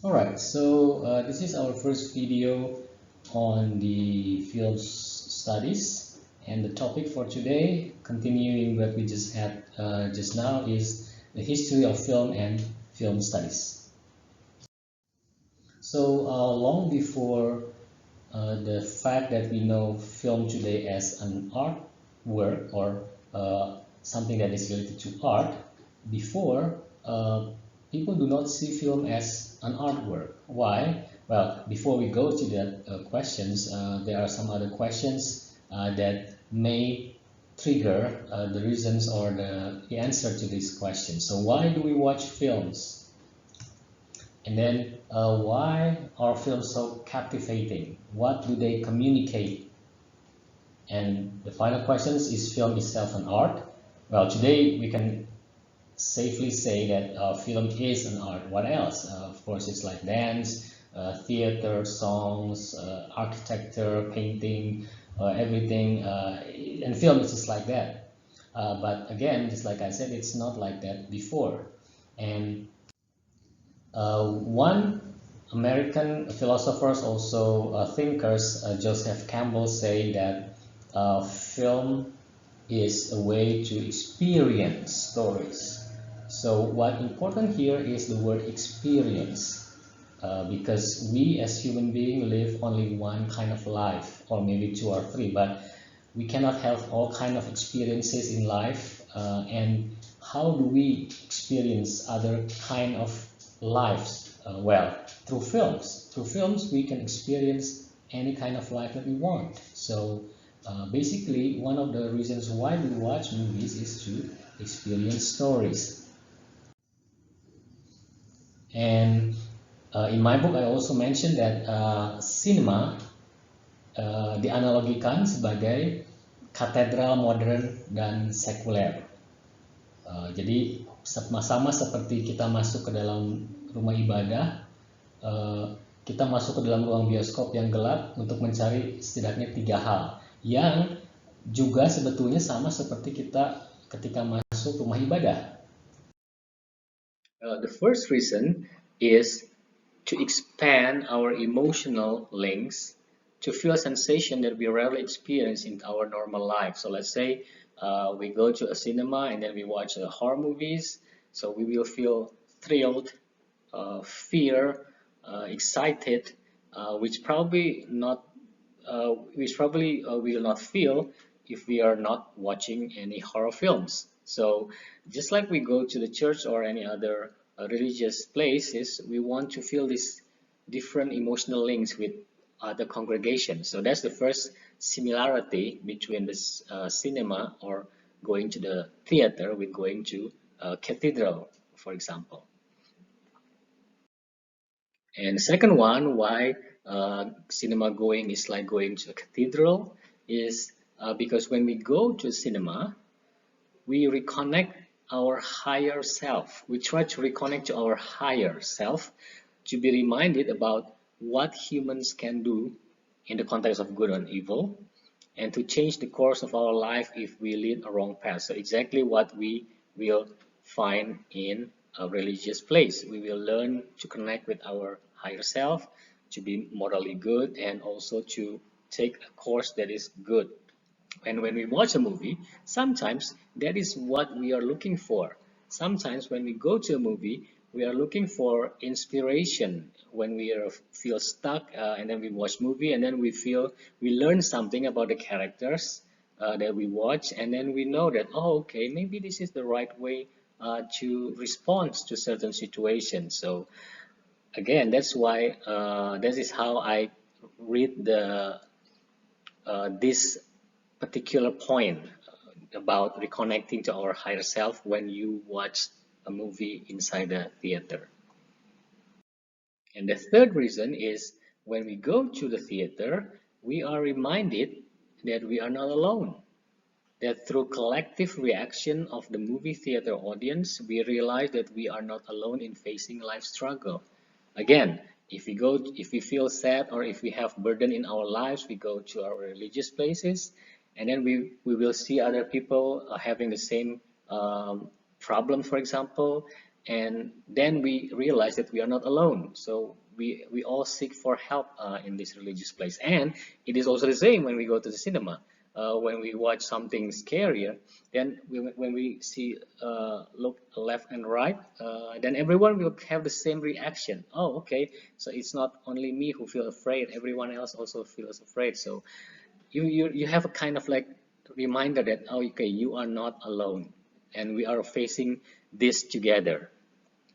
Alright, so this is our first video on the film studies, and the topic for today, continuing what we just had just now, is the history of film and film studies. So long before the fact that we know film today as an art work or something that is related to art, before people do not see film as an artwork. Why? Well, before we go to that questions, there are some other questions that may trigger the reasons or the answer to these questions. So why do we watch films? And then why are films so captivating? What do they communicate? And the final question is film itself an art? Well, today we can safely say that film is an art. What else? Of course, it's like dance, theater, songs, architecture, painting, everything. And film is just like that. But again, just like I said, it's not like that before. And one American philosophers, also thinkers, Joseph Campbell, say that film is a way to experience stories. So what important here is the word experience, because we as human beings live only one kind of life, or maybe two or three, but we cannot have all kind of experiences in life. And how do we experience other kind of lives? Well, through films. Through films, we can experience any kind of life that we want. So basically, one of the reasons why we watch movies is to experience stories. And in my book, I also mentioned that cinema dianalogikan sebagai katedral modern dan sekuler. Jadi sama seperti kita masuk ke dalam rumah ibadah, kita masuk ke dalam ruang bioskop yang gelap untuk mencari setidaknya tiga hal yang juga sebetulnya sama seperti kita ketika masuk rumah ibadah. The first reason is to expand our emotional links to feel a sensation that we rarely experience in our normal life. So let's say we go to a cinema and then we watch horror movies. So we will feel thrilled, fear, excited, which probably we will not feel if we are not watching any horror films. So just like we go to the church or any other religious places, we want to feel these different emotional links with other congregations. So that's the first similarity between this cinema or going to the theater with going to a cathedral, for example. And the second one, why cinema going is like going to a cathedral, is because when we go to cinema, we reconnect our higher self. We try to reconnect to our higher self to be reminded about what humans can do in the context of good and evil, and to change the course of our life if we lead a wrong path. So exactly what we will find in a religious place. We will learn to connect with our higher self, to be morally good, and also to take a course that is good. And when we watch a movie, sometimes that is what we are looking for. Sometimes when we go to a movie, we are looking for inspiration. When we feel stuck, and then we watch movie, and then we learn something about the characters that we watch, and then we know that, oh, okay, maybe this is the right way to respond to certain situations. So again, that's why this is how I read the this particular point about reconnecting to our higher self when you watch a movie inside the theater. And the third reason is when we go to the theater, we are reminded that we are not alone. That through collective reaction of the movie theater audience, we realize that we are not alone in facing life struggle. Again, if we feel sad or if we have burden in our lives, we go to our religious places, and then we will see other people having the same problem, for example, and then we realize that we are not alone. So we all seek for help in this religious place. And it is also the same when we go to the cinema. When we watch something scarier, then when we see look left and right, then everyone will have the same reaction. Oh, okay, so it's not only me who feel afraid, everyone else also feels afraid. So you have a kind of like reminder that, oh, okay, you are not alone, and we are facing this together.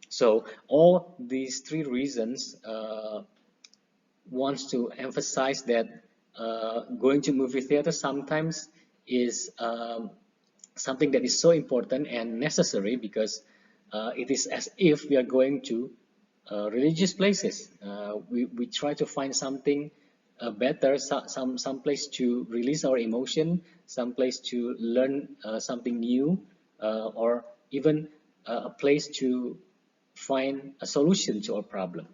So all these three reasons wants to emphasize that going to movie theater sometimes is something that is so important and necessary, because it is as if we are going to religious places. We try to find something better, some place to release our emotion, some place to learn something new, or even a place to find a solution to our problem.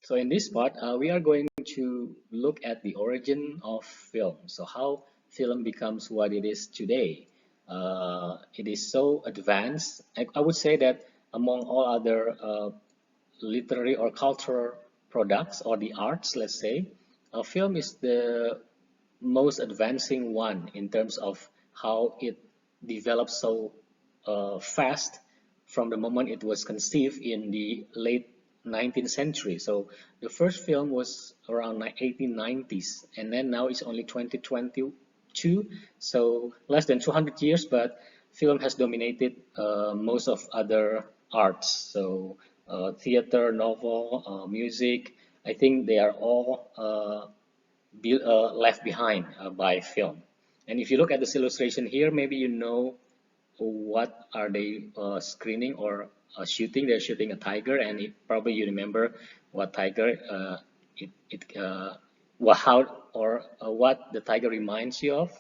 So in this part, we are going to look at the origin of film. So how film becomes what it is today. It is so advanced. I would say that among all other literary or cultural products or the arts, let's say, film is the most advancing one in terms of how it develops so fast from the moment it was conceived in the late 19th century. So the first film was around 1890s, and then now it's only 2022, so less than 200 years, but film has dominated most of other arts. So theater, novel, music, I think they are all left behind by film. And if you look at this illustration here, maybe you know what are they screening or shooting. They're shooting a tiger, and probably you remember what tiger how or what the tiger reminds you of.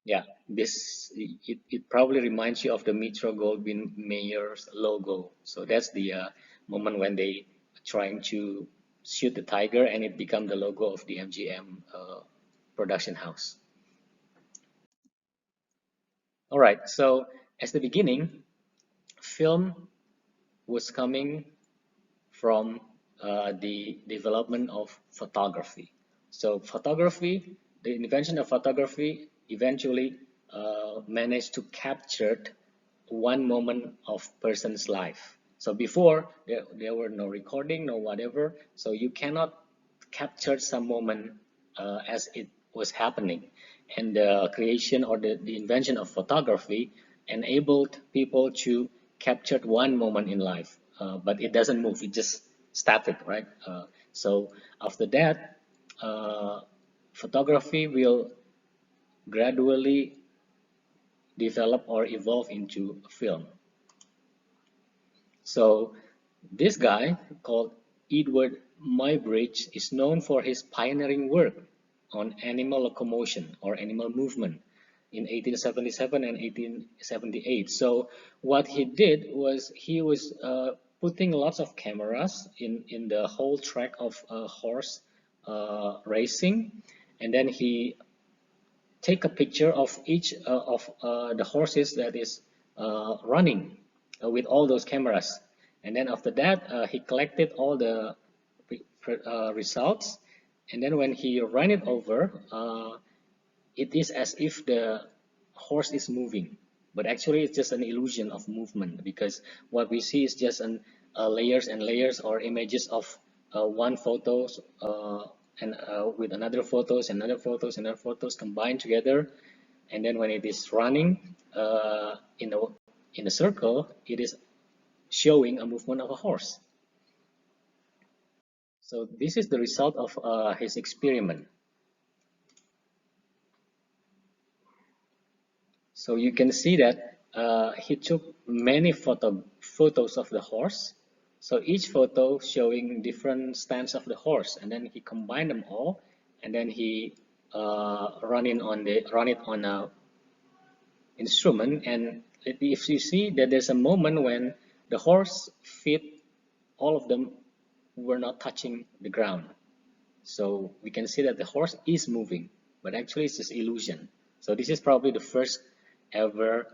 Yeah, it probably reminds you of the Metro Goldwyn Mayer's logo. So that's the moment when they trying to shoot the tiger, and it become the logo of the MGM production house. All right, so as the beginning, film was coming from the development of photography. So photography, the invention of photography eventually managed to capture one moment of person's life. So before there were no recording, no whatever. So you cannot capture some moment as it was happening. And the creation or the invention of photography enabled people to capture one moment in life, but it doesn't move, it just static, right? So after that, photography will gradually develop or evolve into film. So this guy called Edward Muybridge is known for his pioneering work on animal locomotion or animal movement in 1877 and 1878. So what he did was he was putting lots of cameras in the whole track of horse racing, and then he take a picture of each of the horses that is running with all those cameras. And then after that, he collected all the results. And then when he ran it over, it is as if the horse is moving. But actually, it's just an illusion of movement, because what we see is just layers and layers or images of one photos and with another photos, another photos, another photos combined together. And then when it is running in a circle, it is showing a movement of a horse. So this is the result of his experiment. So you can see that he took many photos of the horse. So each photo showing different stance of the horse, and then he combined them all, and then he run it on a instrument. And if you see that there's a moment when the horse feet, all of them were not touching the ground. So we can see that the horse is moving, but actually it's just illusion. So this is probably the first ever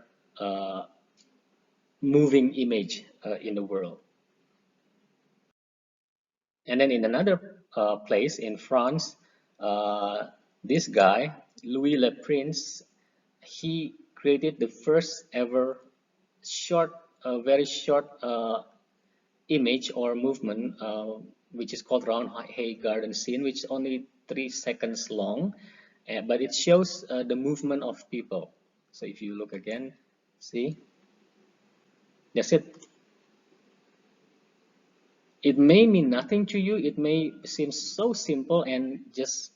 moving image in the world. And then in another place in France, uh, this guy, Louis Le Prince, he created the first ever short, very short image or movement, which is called Round Hay Garden Scene, which is only 3 seconds long, but it shows the movement of people. So if you look again, see, that's it. It may mean nothing to you. It may seem so simple and just,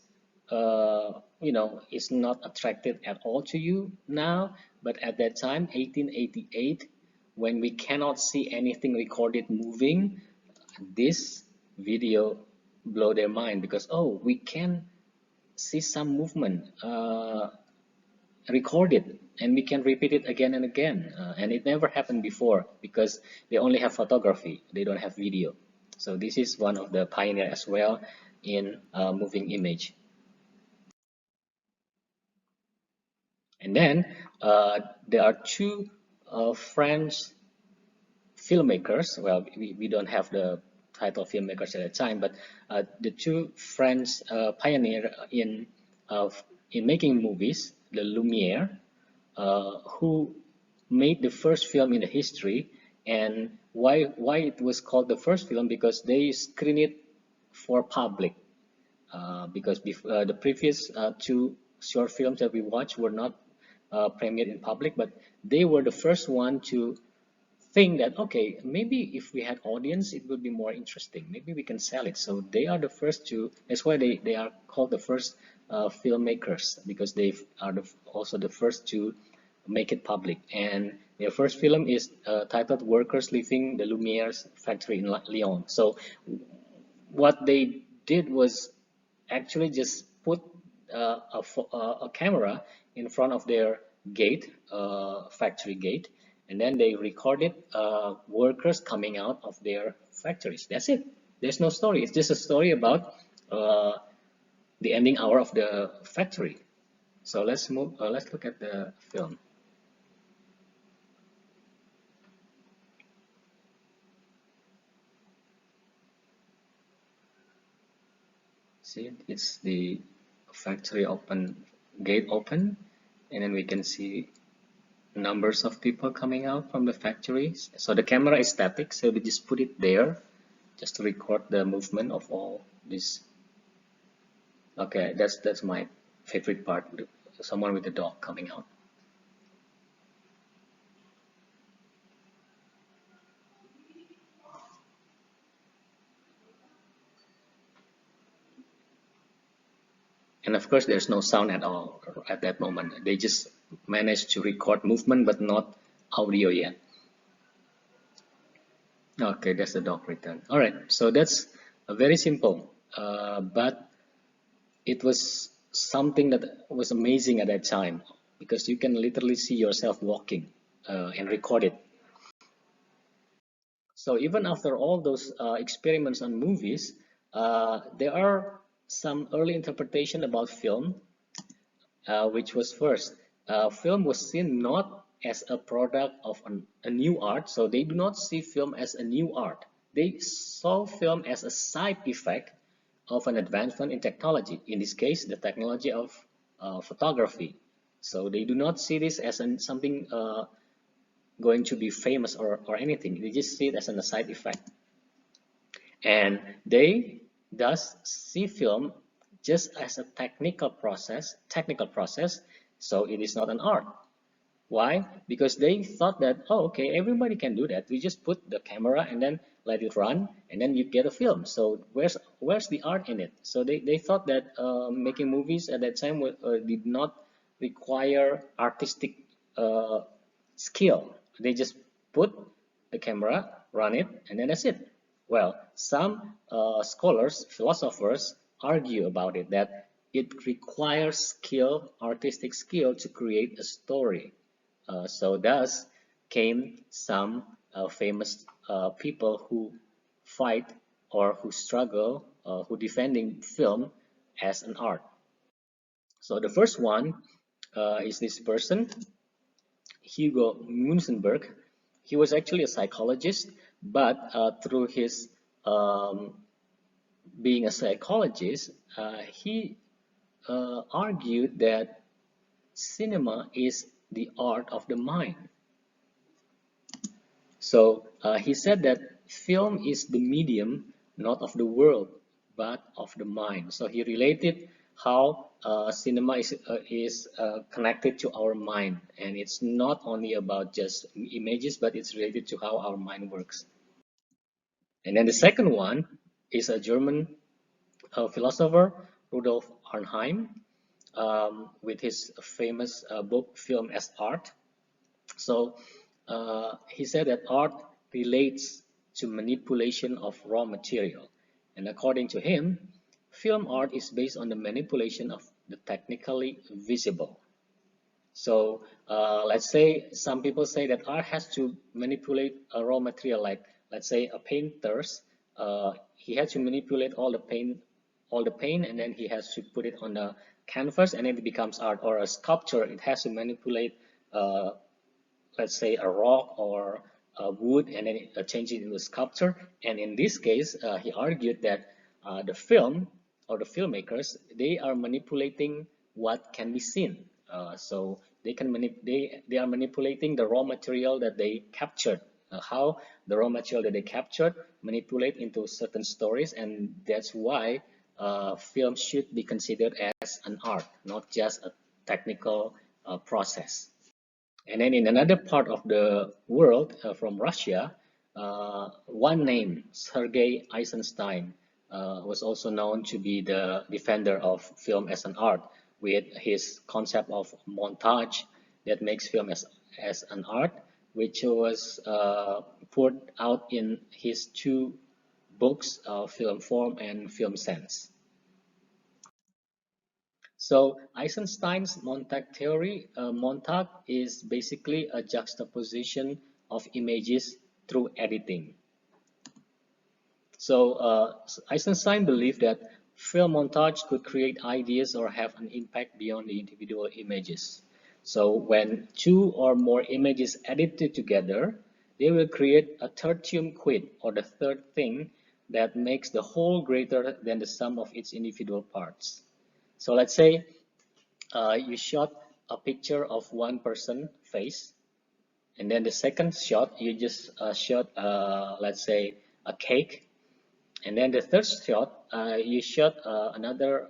it's not attractive at all to you now. But at that time, 1888, when we cannot see anything recorded moving, this video blow their mind because, oh, we can see some movement recorded and we can repeat it again and again. And it never happened before because they only have photography, they don't have video. So this is one of the pioneer as well in moving image. And then there are two French filmmakers. Well, we don't have the title of filmmakers at the time, but the two French pioneer uh, in making movies, the Lumiere, who made the first film in the history. And why it was called the first film, because they screen it for public, because the previous two short films that we watched were not premiered in public, but they were the first one to think that, okay, maybe if we had audience it would be more interesting, maybe we can sell it. So they are the first to, that's why they are called the first filmmakers, because they are also the first to make it public. And their first film is titled Workers Leaving the Lumiere's Factory in Lyon. So what they did was actually just put a camera in front of their gate, factory gate, and then they recorded workers coming out of their factories. That's it. There's no story. It's just a story about uh, the ending hour of the factory. So let's move. Let's look at the film. See, it's the factory open, gate open, and then we can see numbers of people coming out from the factories. So the camera is static, so we just put it there just to record the movement of all this. Okay, that's my favorite part, someone with a dog coming out. And of course, there's no sound at all at that moment. They just managed to record movement, but not audio yet. Okay, that's the dog return. All right, so that's very simple, but it was something that was amazing at that time because you can literally see yourself walking and record it. So even after all those experiments on movies, there are some early interpretation about film, which was first, film was seen not as a product of a new art. So they do not see film as a new art. They saw film as a side effect of an advancement in technology. In this case, the technology of photography. So they do not see this as something going to be famous or anything. They just see it as a side effect. And they thus see film just as a technical process, so it is not an art. Why? Because they thought that, oh, okay, everybody can do that. We just put the camera and then let it run, and then you get a film. So where's the art in it? So they thought that making movies at that time did not require artistic uh, skill. They just put the camera, run it, and then that's it. Well, some scholars, philosophers argue about it, that it requires skill, artistic skill, to create a story. So thus came some famous people who fight or who struggle, who defending film as an art. So the first one is this person, Hugo Munzenberg. He was actually a psychologist, but through his um, being a psychologist, he argued that cinema is the art of the mind. So he said that film is the medium not of the world but of the mind. So he related how cinema is connected to our mind, and it's not only about just images, but it's related to how our mind works. And then the second one is a German philosopher, Rudolf Arnheim, with his famous book Film as Art. So he said that art relates to manipulation of raw material. And according to him, film art is based on the manipulation of the technically visible. So let's say some people say that art has to manipulate a raw material, like let's say a painter's. He has to manipulate all the paint, and then he has to put it on the canvas, and then it becomes art. Or a sculpture, it has to manipulate uh, let's say a rock or a wood, and then change it into a sculpture. And in this case, he argued that the film or the filmmakers, they are manipulating what can be seen. So they are manipulating the raw material that they captured. How the raw material that they captured manipulate into certain stories, and that's why film should be considered as an art, not just a technical process. And then in another part of the world, from Russia, one named Sergei Eisenstein was also known to be the defender of film as an art, with his concept of montage that makes film as an art, which was put out in his two books, Film Form and Film Sense. So Eisenstein's Montague theory, Montague is basically a juxtaposition of images through editing. So Eisenstein believed that film montage could create ideas or have an impact beyond the individual images. So when two or more images edited together, they will create a tertium quid, or the third thing that makes the whole greater than the sum of its individual parts. So let's say you shot a picture of one person face, and then the second shot you just shot let's say a cake, and then the third shot you shot another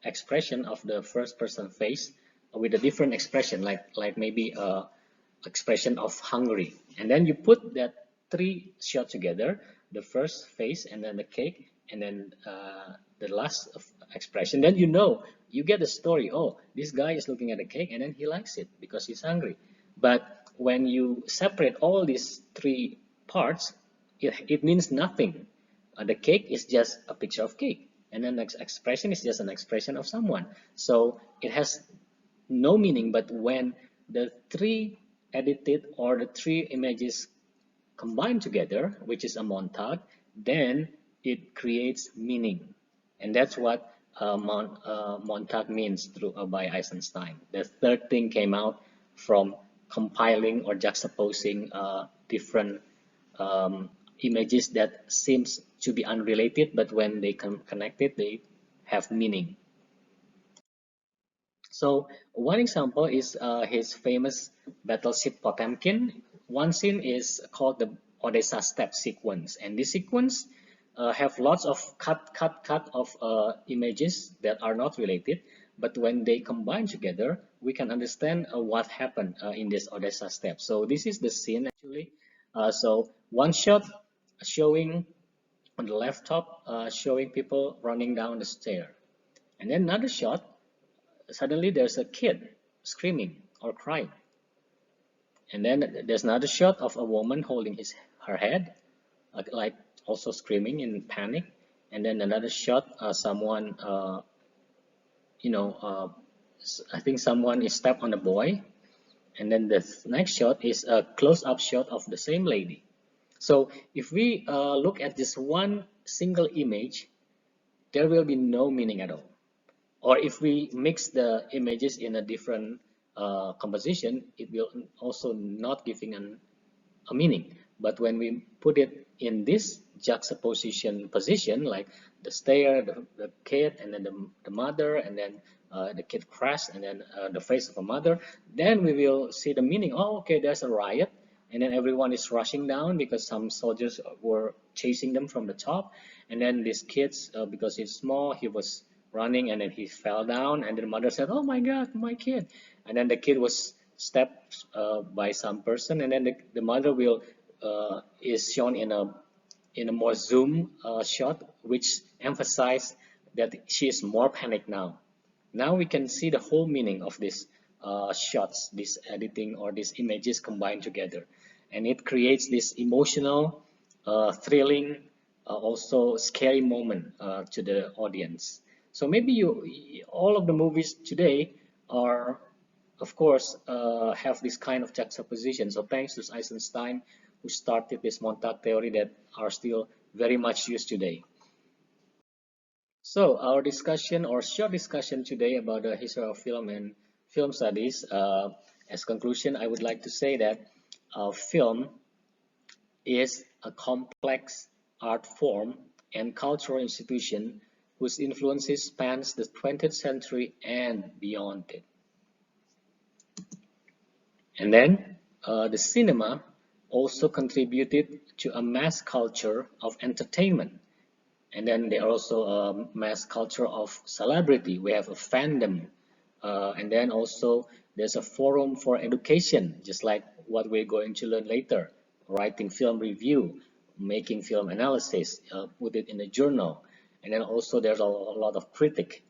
expression of the first person face with a different expression, like maybe expression of hungry, and then you put that three shots together, the first face and then the cake and then the last expression, then you get the story. Oh, this guy is looking at the cake and then he likes it because he's hungry. But when you separate all these three parts, it means nothing. The cake is just a picture of cake, and then the expression is just an expression of someone, so it has no meaning. But when the three edited or the three images combined together, which is a montage, then it creates meaning. And that's what montage means by Eisenstein. The third thing came out from compiling or juxtaposing different images that seems to be unrelated, but when they come connected, they have meaning. So one example is his famous battleship Potemkin. One scene is called the Odessa step sequence, and this sequence have lots of cut of images that are not related, but when they combine together, we can understand what happened in this Odessa step. So this is the scene actually. So one shot showing on the left top, showing people running down the stair, and then another shot, suddenly there's a kid screaming or crying, and then there's another shot of a woman holding her head, like also screaming in panic, and then another shot, someone you know I think someone is stepped on a boy, and then the next shot is a close-up shot of the same lady. So if we look at this one single image, there will be no meaning at all. Or if we mix the images in a different composition, it will also not giving a meaning. But when we put it in this juxtaposition position, like the stair, the kid, and then the mother, and then the kid crashed, and then the face of a mother, then we will see the meaning. Oh, okay, there's a riot, and then everyone is rushing down because some soldiers were chasing them from the top, and then these kids, because he's small, he was running, and then he fell down, and then the mother said, "Oh my God, my kid!" And then the kid was stepped by some person, and then the mother will is shown in a more zoom shot, which emphasize that she is more panicked now. Now we can see the whole meaning of these shots, this editing or these images combined together, and it creates this emotional, thrilling, also scary moment to the audience. So maybe all of the movies today are, of course, have this kind of juxtaposition. So thanks to Eisenstein, who started this Montague theory that are still very much used today. So our discussion or short discussion today about the history of film and film studies. As conclusion, I would like to say that film is a complex art form and cultural institution whose influences spans the 20th century and beyond it. And then the cinema also contributed to a mass culture of entertainment. And then there are also a mass culture of celebrity. We have a fandom. And then also there's a forum for education, just like what we're going to learn later. Writing film review, making film analysis, put it in a journal. And then also there's a lot of critic.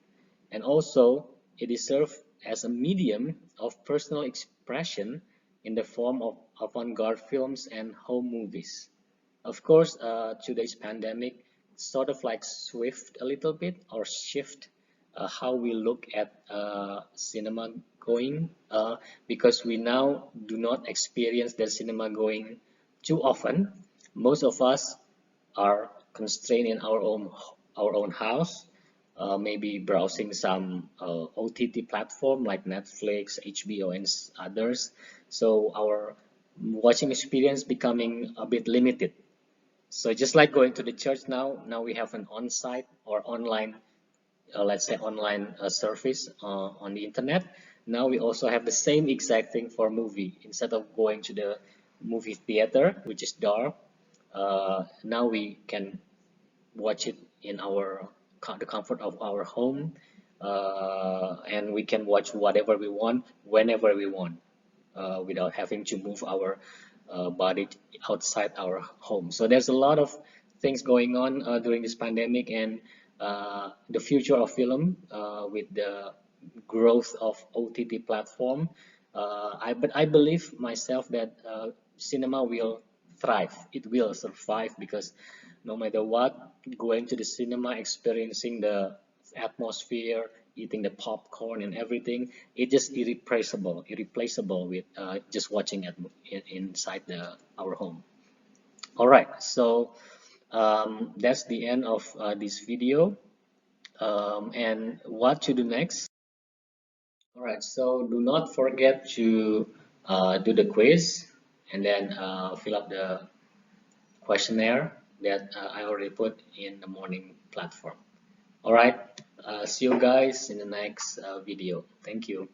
And also it is served as a medium of personal expression in the form of avant-garde films and home movies. Of course, today's pandemic sort of like swift a little bit or shift how we look at cinema going, because we now do not experience the cinema going too often. Most of us are constrained in our own house, maybe browsing some OTT platform like Netflix, HBO, and others. So our watching experience becoming a bit limited. So just like going to the church now we have an on-site or online, let's say online service on the internet. Now we also have the same exact thing for movie. Instead of going to the movie theater, which is dark, now we can watch it in the comfort of our home, and we can watch whatever we want, whenever we want, without having to move our body outside our home. So there's a lot of things going on during this pandemic, and the future of film with the growth of OTT platform. But I believe myself that cinema will thrive. It will survive because no matter what, going to the cinema, experiencing the atmosphere, eating the popcorn and everything, it's just irreplaceable with just watching inside our home. All right, so that's the end of this video. And what to do next? All right, so do not forget to do the quiz and then fill up the questionnaire that I already put in the morning platform. All right, see you guys in the next video. Thank you.